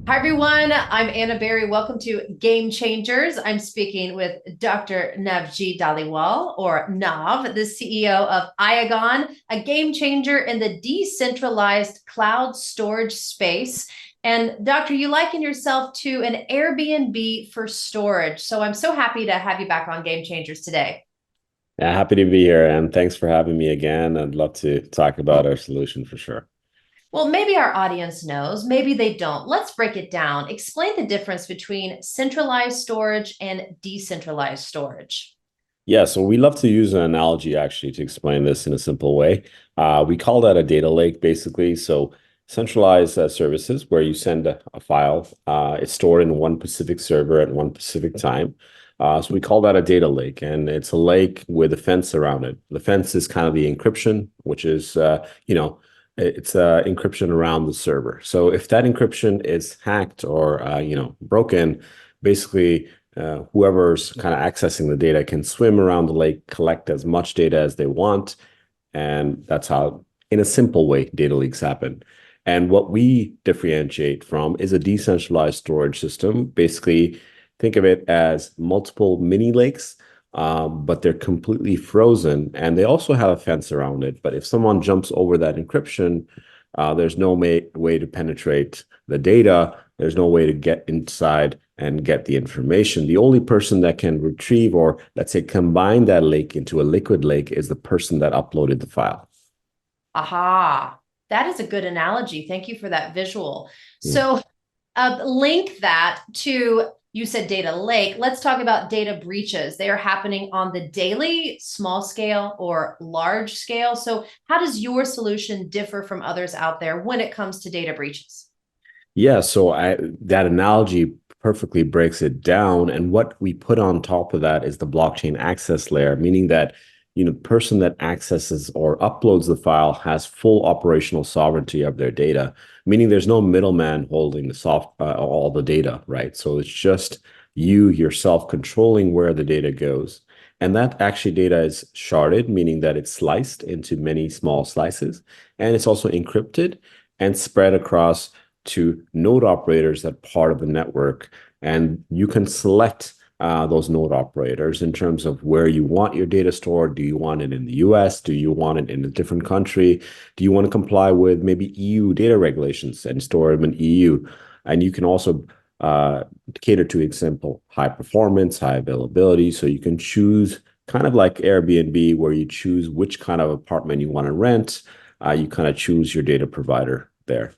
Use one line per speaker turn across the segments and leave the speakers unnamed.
Hi, everyone. I'm Anna Berry. Welcome to Game Changers. I'm speaking with Dr. Navjeet Dhaliwal, or Nav, the CEO of Iagon, a game changer in the decentralized cloud storage space. And Doctor, you liken yourself to an Airbnb for storage. So I'm so happy to have you back on Game Changers today.
Yeah, happy to be here, and thanks for having me again. I'd love to talk about our solution for sure.
Well, maybe our audience knows, maybe they don't. Let's break it down. Explain the difference between centralized storage and decentralized storage.
Yeah, so we love to use an analogy actually to explain this in a simple way. We call that a data lake, basically. So centralized services where you send a file, it's stored in one specific server at one specific time. So we call that a data lake, and it's a lake with a fence around it. The fence is kind of the encryption, which is, it's encryption around the server. So if that encryption is hacked or, broken, basically whoever's kind of accessing the data can swim around the lake, collect as much data as they want. And that's how, in a simple way, data leaks happen. And what we differentiate from is a decentralized storage system. Basically, think of it as multiple mini lakes, but they're completely frozen. And they also have a fence around it. But if someone jumps over that encryption, there's no way to penetrate the data. There's no way to get inside and get the information. The only person that can retrieve or, let's say, combine that lake into a liquid lake is the person that uploaded the file.
Aha, that is a good analogy. Thank you for that visual.
Mm.
So, link that to, you said data lake. Let's talk about data breaches. They are happening on the daily, small scale, or large scale. So, how does your solution differ from others out there when it comes to data breaches?
Yeah, so that analogy perfectly breaks it down. And what we put on top of that is the blockchain access layer, meaning that the person that accesses or uploads the file has full operational sovereignty of their data, meaning there's no middleman holding all the data, right? So it's just you yourself controlling where the data goes. And that actually data is sharded, meaning that it's sliced into many small slices, and it's also encrypted and spread across to node operators that part of the network. And you can select those node operators in terms of where you want your data stored. Do you want it in the US? Do you want it in a different country? Do you want to comply with maybe EU data regulations and store them in EU? And you can also cater to example high performance, high availability. So you can choose kind of like Airbnb, where you choose which kind of apartment you want to rent. You kind of choose your data provider there.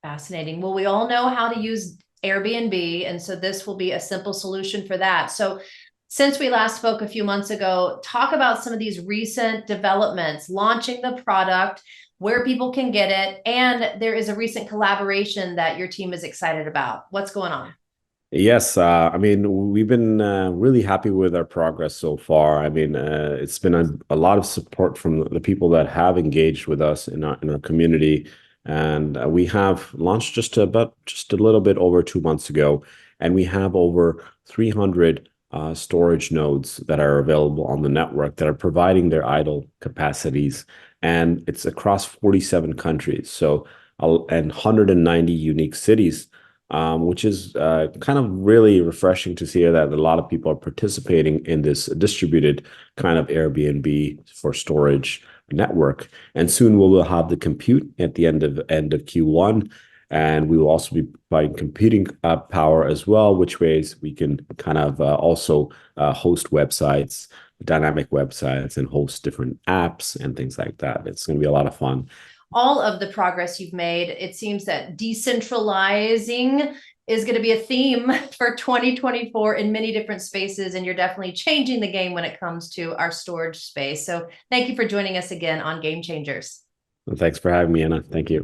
Fascinating. Well, we all know how to use Airbnb, and so this will be a simple solution for that. So, since we last spoke a few months ago, talk about some of these recent developments, launching the product, where people can get it, and there is a recent collaboration that your team is excited about. What's going on?
Yes, I mean, we've been really happy with our progress so far. I mean, it's been a lot of support from the people that have engaged with us in our community, and we have launched just a little bit over 2 months ago, and we have over 300 storage nodes that are available on the network that are providing their idle capacities, and it's across 47 countries, so and 190 unique cities, which is kind of really refreshing to see that a lot of people are participating in this distributed kind of Airbnb for storage network. And soon we will have the compute at the end of Q1, and we will also be providing computing power as well, which ways we can kind of also host websites, dynamic websites, and host different apps and things like that. It's going to be a lot of fun.
All of the progress you've made, it seems that decentralizing is going to be a theme for 2024 in many different spaces. And you're definitely changing the game when it comes to our storage space. So thank you for joining us again on Game Changers.
Thanks for having me, Anna. Thank you.